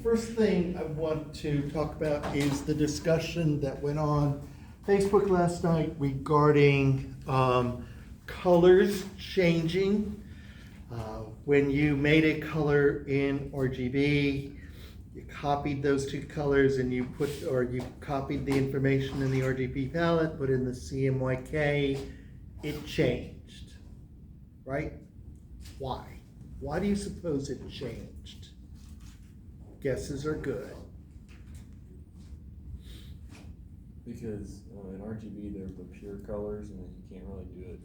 First thing I want to talk about is the discussion that went on Facebook last night regarding colors changing. When you made a color in RGB, you copied those two colors and you copied the information in the RGB palette, but in the CMYK, it changed, right? Why? Why do you suppose it changed? Guesses are good. Because in RGB they're the pure colors and you can't really do it.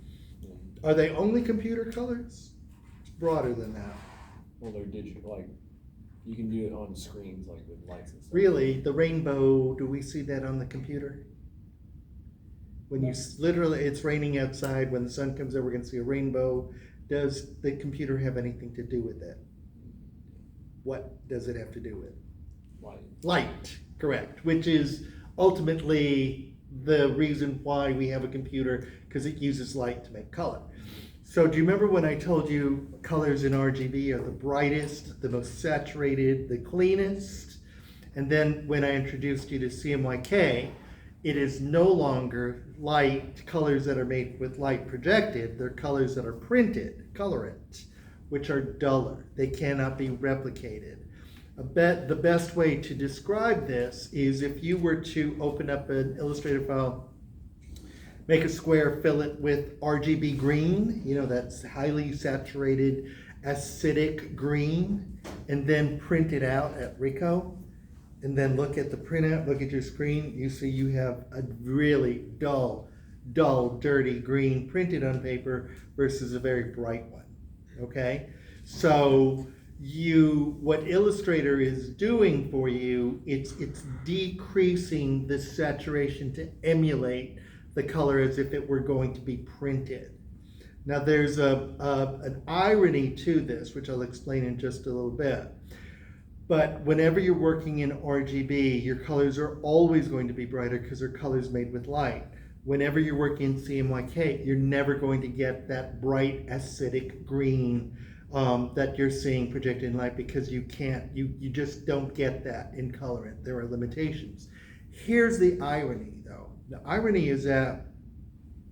Are they only computer colors? It's broader than that. Well, they're digital, like you can do it on screens like with lights and stuff. Really, the rainbow, do we see that on the computer? When you literally, it's raining outside, when the sun comes out, we're going to see a rainbow. Does the computer have anything to do with it? What does it have to do with? Light. Light, correct, which is ultimately the reason why we have a computer, because it uses light to make color. So do you remember when I told you colors in RGB are the brightest, the most saturated, the cleanest? And then when I introduced you to CMYK, it is no longer light, colors that are made with light projected, they're colors that are printed, colorant, which are duller. They cannot be replicated. The best way to describe this is if you were to open up an Illustrator file, make a square, fill it with RGB green, that's highly saturated acidic green, and then print it out at Ricoh, and then look at the printout, look at your screen, you see you have a really dull, dirty green printed on paper versus a very bright one, okay? So what Illustrator is doing for you, it's decreasing the saturation to emulate the color as if it were going to be printed. Now there's an irony to this, which I'll explain in just a little bit. But whenever you're working in RGB, your colors are always going to be brighter because they're colors made with light. Whenever you're working in CMYK, you're never going to get that bright acidic green that you're seeing projected in light because you just don't get that in colorant. There are limitations. Here's the irony though. The irony is that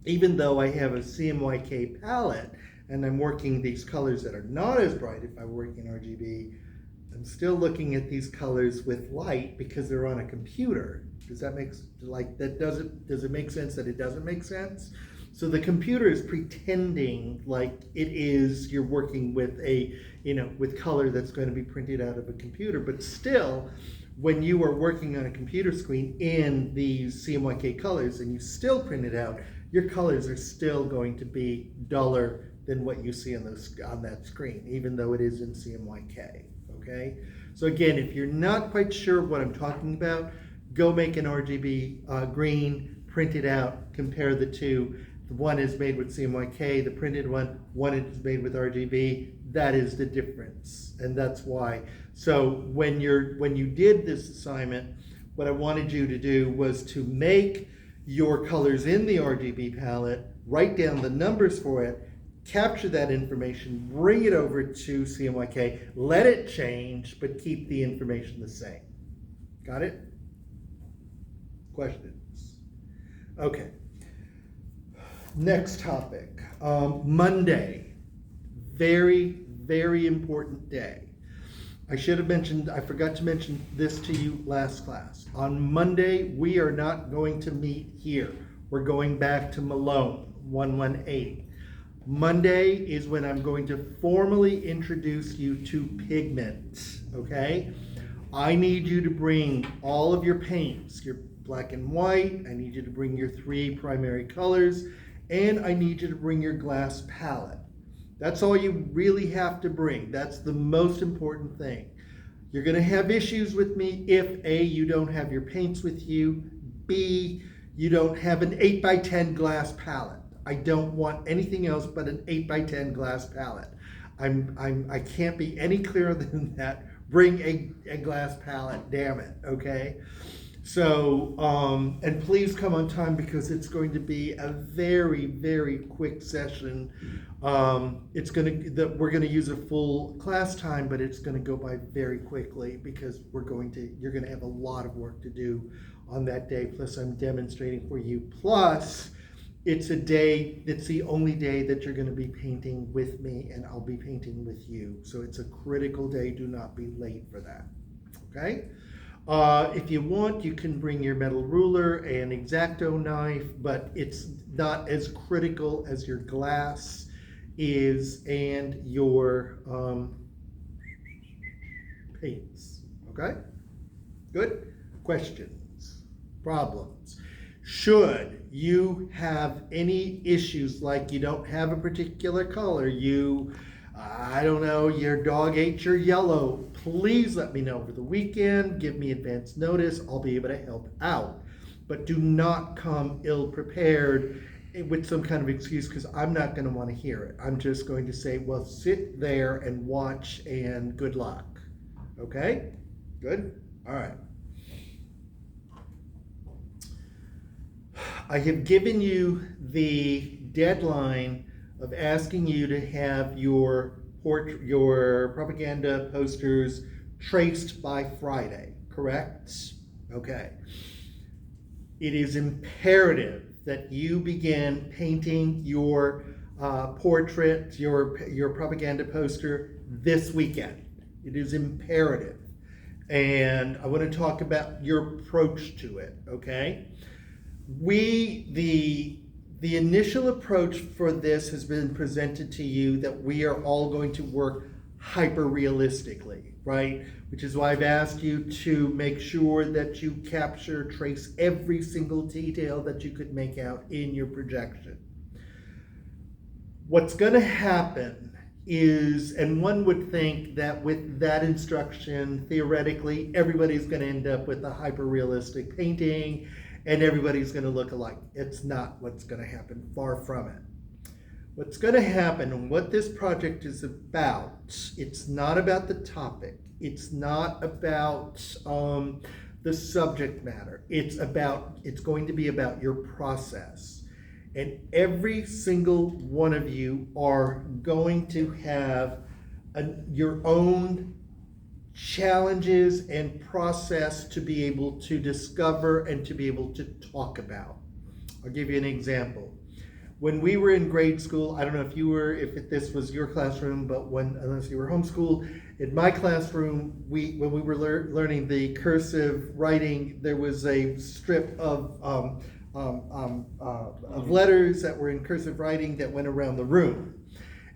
even though I have a CMYK palette and I'm working these colors that are not as bright if I were working in RGB, I'm still looking at these colors with light because they're on a computer. Does that make, does it make sense that it doesn't make sense? So the computer is pretending like you're working with with color that's going to be printed out of a computer, but still, when you are working on a computer screen in these CMYK colors and you still print it out, your colors are still going to be duller than what you see on that screen, even though it is in CMYK, okay? So again, if you're not quite sure what I'm talking about, go make an RGB green, print it out, compare the two. The one is made with CMYK, the printed one is made with RGB. That is the difference, and that's why. So when you did this assignment, what I wanted you to do was to make your colors in the RGB palette, write down the numbers for it, capture that information, bring it over to CMYK, let it change, but keep the information the same. Got it? Questions? Okay. Next topic, Monday, very, very important day. I forgot to mention this to you last class. On Monday, we are not going to meet here. We're going back to Malone, 118. Monday is when I'm going to formally introduce you to pigment, okay? I need you to bring all of your paints, your black and white, I need you to bring your 3 primary colors, and I need you to bring your glass palette. That's all you really have to bring. That's the most important thing. You're going to have issues with me if A, you don't have your paints with you, B, you don't have an 8x10 glass palette. I don't want anything else but an 8x10 glass palette. I can't be any clearer than that. Bring a glass palette, damn it, okay? So, and please come on time because it's going to be a very, very quick session. We're gonna use a full class time, but it's gonna go by very quickly because you're gonna have a lot of work to do on that day. Plus, I'm demonstrating for you. Plus, it's the only day that you're gonna be painting with me and I'll be painting with you. So it's a critical day. Do not be late for that, okay? If you want, you can bring your metal ruler and X-Acto knife, but it's not as critical as your glass is and your paints. Okay? Good? Questions? Problems? Should you have any issues like you don't have a particular color, I don't know, your dog ate your yellow, please let me know over the weekend. Give me advance notice. I'll be able to help out. But do not come ill-prepared with some kind of excuse because I'm not going to want to hear it. I'm just going to say, well, sit there and watch and good luck. Okay? Good? All right. I have given you the deadline of asking you to have your propaganda posters traced by Friday, correct? Okay. It is imperative that you begin painting your portrait, your propaganda poster this weekend. It is imperative. And I want to talk about your approach to it, okay? The initial approach for this has been presented to you that we are all going to work hyper-realistically, right? Which is why I've asked you to make sure that you trace every single detail that you could make out in your projection. What's going to happen is, and one would think that with that instruction, theoretically, everybody's going to end up with a hyper-realistic painting and everybody's going to look alike. It's not what's going to happen, far from it. What's going to happen and what this project is about, it's not about the topic. It's not about the subject matter. It's going to be about your process. And every single one of you are going to have your own challenges and process to be able to discover and to be able to talk about. I'll give you an example. When we were in grade school, I don't know if this was your classroom, but unless you were homeschooled, in my classroom, when we were learning the cursive writing, there was a strip of letters that were in cursive writing that went around the room.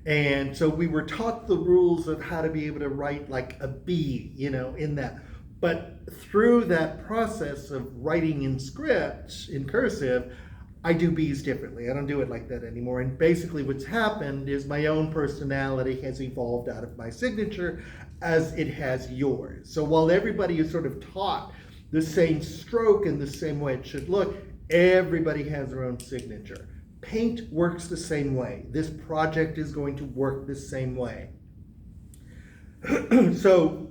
And so we were taught the rules of how to be able to write like a B, in that. But through that process of writing in script, in cursive, I do B's differently. I don't do it like that anymore. And basically what's happened is my own personality has evolved out of my signature as it has yours. So while everybody is sort of taught the same stroke and the same way it should look, everybody has their own signature. Paint works the same way. This project is going to work the same way. So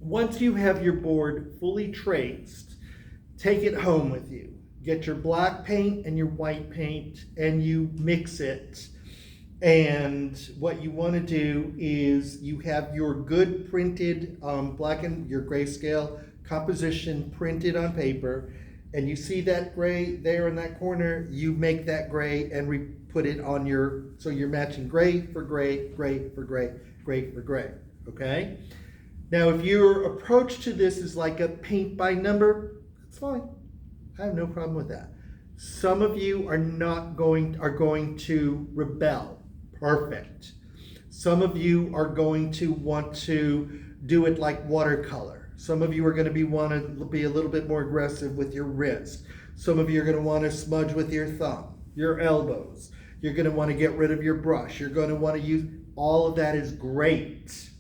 once you have your board fully traced, take it home with you. Get your black paint and your white paint and you mix it. And what you want to do is you have your good printed black and your grayscale composition printed on paper. And you see that gray there in that corner, you make that gray and put it on so you're matching gray for gray, gray for gray, gray for gray, okay? Now, if your approach to this is like a paint by number, that's fine. I have no problem with that. Some of you are going to rebel. Perfect. Some of you are going to want to do it like watercolor. Some of you are going to want to be a little bit more aggressive with your wrist. Some of you are going to want to smudge with your thumb, your elbows. You're going to want to get rid of your brush. You're going to want to use, all of that is great.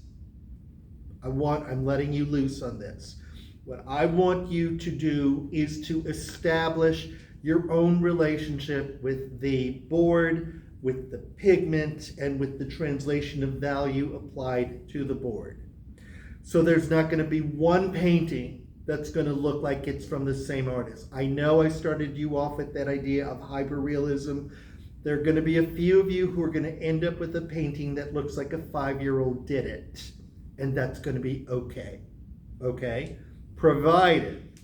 I'm letting you loose on this. What I want you to do is to establish your own relationship with the board, with the pigment, and with the translation of value applied to the board. So there's not going to be one painting that's going to look like it's from the same artist. I know I started you off with that idea of hyperrealism. There are going to be a few of you who are going to end up with a painting that looks like a 5-year-old did it, and that's going to be okay. Okay? Provided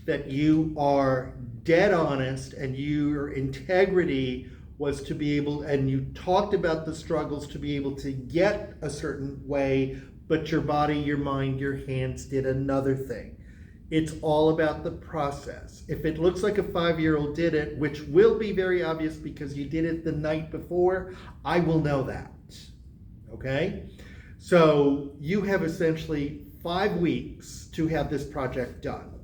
that you are dead honest and your integrity was to be able, and you talked about the struggles to be able to get a certain way, but your body, your mind, your hands did another thing. It's all about the process. If it looks like a 5-year-old did it, which will be very obvious because you did it the night before, I will know that. Okay? So you have essentially 5 weeks to have this project done.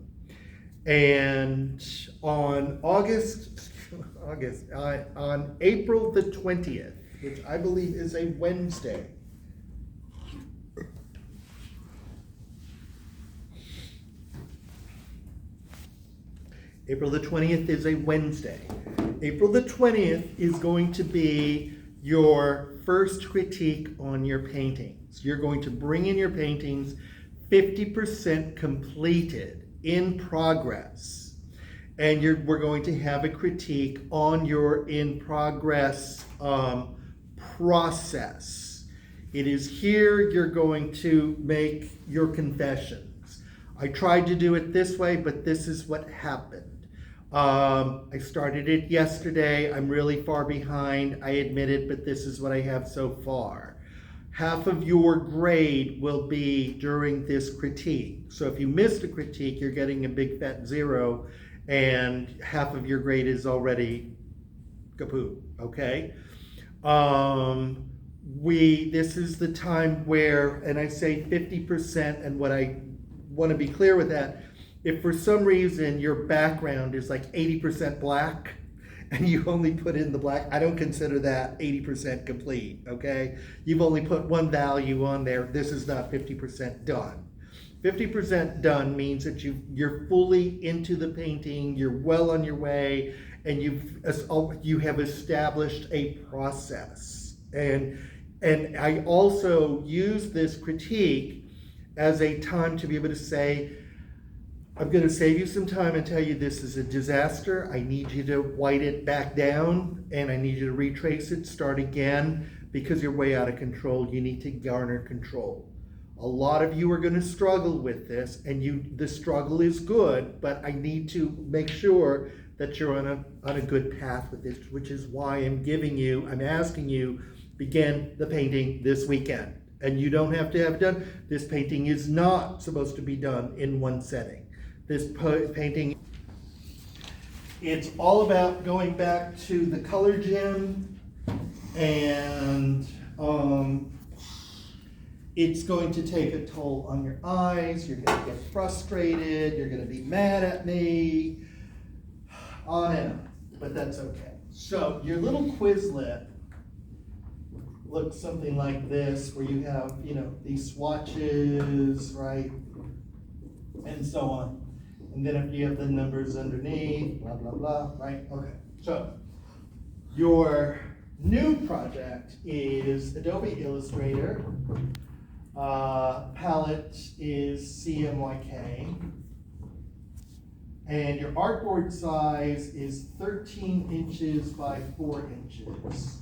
And on on April the 20th, which I believe is a Wednesday, April the 20th is a Wednesday. April the 20th is going to be your first critique on your paintings. You're going to bring in your paintings 50% completed, in progress. And we're going to have a critique on your in progress process. It is here you're going to make your confessions. I tried to do it this way, but this is what happened. I started it yesterday. I'm really far behind. I admit it, but this is what I have so far. Half of your grade will be during this critique. So if you missed a critique, you're getting a big fat 0, and half of your grade is already kaput, okay? This is the time where, and I say 50%, and what I want to be clear with that, if for some reason your background is like 80% black and you only put in the black, I don't consider that 80% complete, okay? You've only put one value on there. This is not 50% done. 50% done means that you're fully into the painting, you're well on your way, and you have established a process. And I also use this critique as a time to be able to say, I'm going to save you some time and tell you this is a disaster. I need you to white it back down, and I need you to retrace it, start again, because you're way out of control. You need to garner control. A lot of you are going to struggle with this, and the struggle is good, but I need to make sure that you're on a good path with this, which is why I'm asking you, begin the painting this weekend. And you don't have to have it done. This painting is not supposed to be done in one setting. This painting, it's all about going back to the color gym, and it's going to take a toll on your eyes. You're going to get frustrated. You're going to be mad at me. On and on, but that's okay. So your little Quizlet looks something like this, where you have, these swatches, right, and so on. And then if you have the numbers underneath, blah, blah, blah, right? Okay, so your new project is Adobe Illustrator. Palette is CMYK. And your artboard size is 13 inches by 4 inches.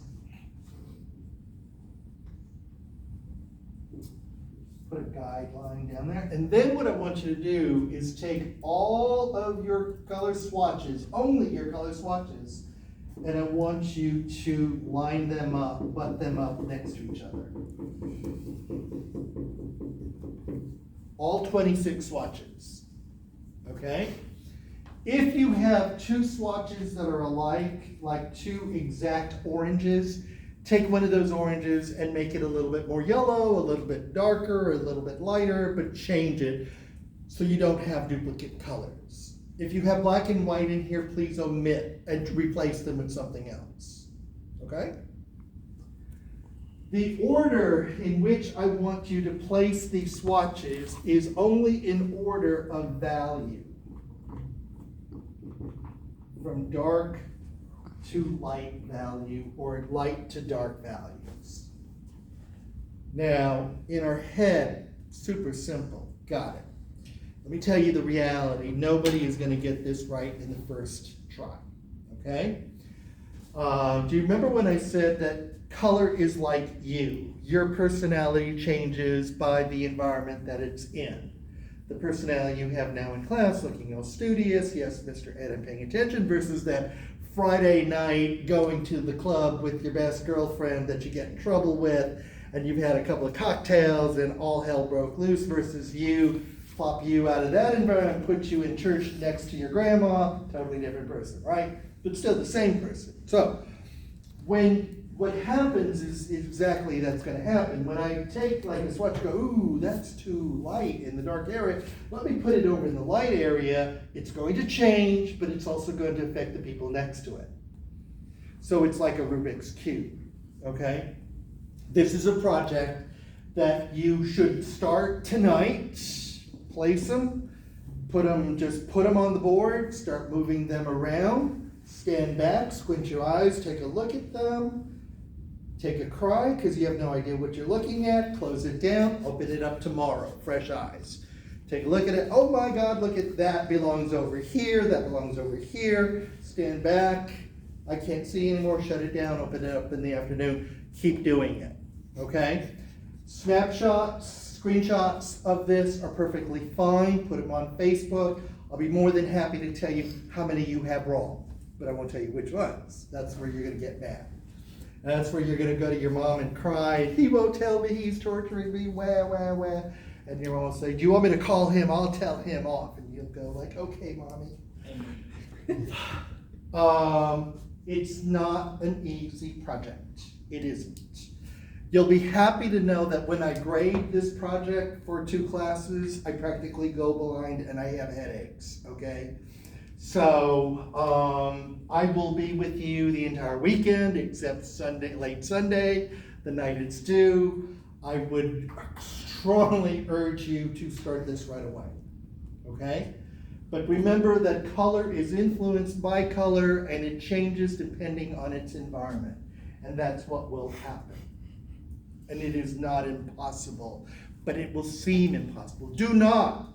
Put a guideline down there. And then what I want you to do is take all of your color swatches, only your color swatches, and I want you to line them up, butt them up next to each other. All 26 swatches, okay? If you have 2 swatches that are alike, like 2 exact oranges, take one of those oranges and make it a little bit more yellow, a little bit darker, a little bit lighter, but change it so you don't have duplicate colors. If you have black and white in here, please omit and replace them with something else, okay? The order in which I want you to place these swatches is only in order of value, from dark to light value, or light to dark values. Now, in our head, super simple, got it. Let me tell you the reality. Nobody is going to get this right in the first try, okay? Do you remember when I said that color is like you? Your personality changes by the environment that it's in. The personality you have now in class, looking all studious, yes, Mr. Ed, I'm paying attention, versus that Friday night going to the club with your best girlfriend that you get in trouble with, and you've had a couple of cocktails and all hell broke loose, versus you, plop you out of that environment, put you in church next to your grandma, totally different person, right? But still the same person. So, what happens is exactly that's going to happen. When I take like a swatch, go, ooh, that's too light in the dark area. Let me put it over in the light area. It's going to change, but it's also going to affect the people next to it. So it's like a Rubik's Cube, okay? This is a project that you should start tonight, place them, just put them on the board, start moving them around, stand back, squint your eyes, take a look at them. Take a cry because you have no idea what you're looking at. Close it down. Open it up tomorrow. Fresh eyes. Take a look at it. Oh my God, look at that. Belongs over here. That belongs over here. Stand back. I can't see anymore. Shut it down. Open it up in the afternoon. Keep doing it. Okay? Snapshots, screenshots of this are perfectly fine. Put them on Facebook. I'll be more than happy to tell you how many you have wrong. But I won't tell you which ones. That's where you're going to get mad. And that's where you're going to go to your mom and cry. He won't tell me, he's torturing me, wah, wah, wah. And your mom will say, do you want me to call him? I'll tell him off. And you'll go like, okay, mommy. It's not an easy project. It isn't. You'll be happy to know that when I grade this project for 2 classes, I practically go blind and I have headaches, okay? So I will be with you the entire weekend except Sunday, late Sunday, the night it's due. I would strongly urge you to start this right away, okay? But remember that color is influenced by color and it changes depending on its environment. And that's what will happen. And it is not impossible, but it will seem impossible. Do not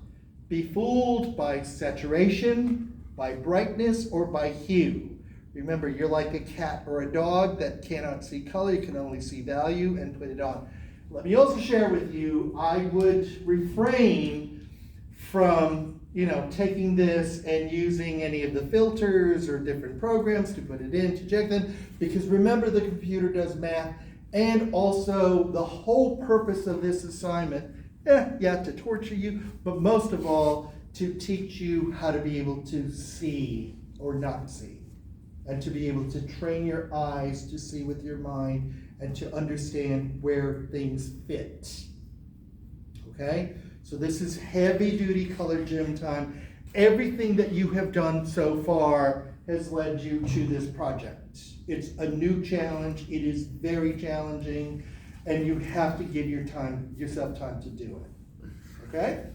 be fooled by saturation, by brightness, or by hue. Remember, you're like a cat or a dog that cannot see color, you can only see value and put it on. Let me also share with you, I would refrain from, taking this and using any of the filters or different programs to put it in, to check them, because remember the computer does math, and also the whole purpose of this assignment, to torture you, but most of all, to teach you how to be able to see or not see, and to be able to train your eyes to see with your mind and to understand where things fit. Okay? So this is heavy duty color gym time. Everything that you have done so far has led you to this project. It's a new challenge. It is very challenging, and you have to give yourself time to do it. Okay?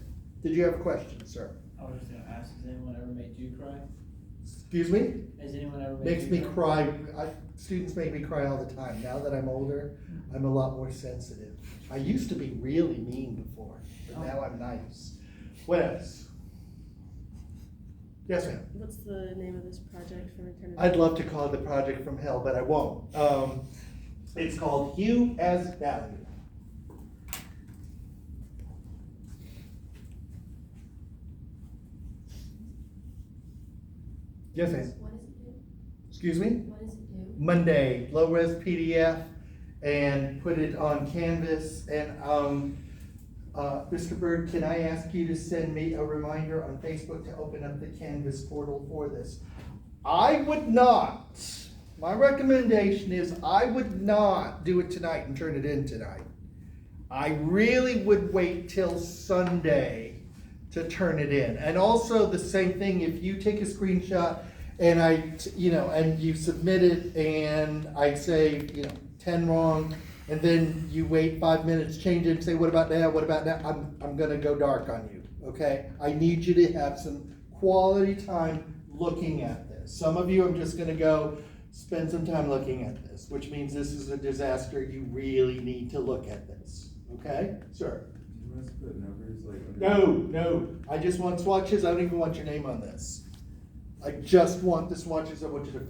Did you have a question, sir? I was just gonna ask, has anyone ever made you cry? Excuse me? Has anyone ever made Makes you me cry. Students make me cry all the time. Now that I'm older, I'm a lot more sensitive. I used to be really mean before, but now I'm nice. What else? Yes, ma'am. What's the name of this project from Eternity? I'd love to call it the Project from Hell, but I won't. It's called Hue as Value. Yes, ma'am. What does it do? Excuse me? What does it do? Monday, low-res PDF, and put it on Canvas. And Mr. Bird, can I ask you to send me a reminder on Facebook to open up the Canvas portal for this? I would not. My recommendation is I would not do it tonight and turn it in tonight. I really would wait till Sunday to turn it in. And also the same thing, if you take a screenshot and and you submit it and I say, 10 wrong, and then you wait 5 minutes, change it and say, what about now, I'm gonna go dark on you, okay? I need you to have some quality time looking at this. Some of you, I'm just gonna go spend some time looking at this, which means this is a disaster. You really need to look at this, okay? Sir? want us to put numbers like under? No, I just want swatches, I don't even want your name on this. I just want the swatches, I want you to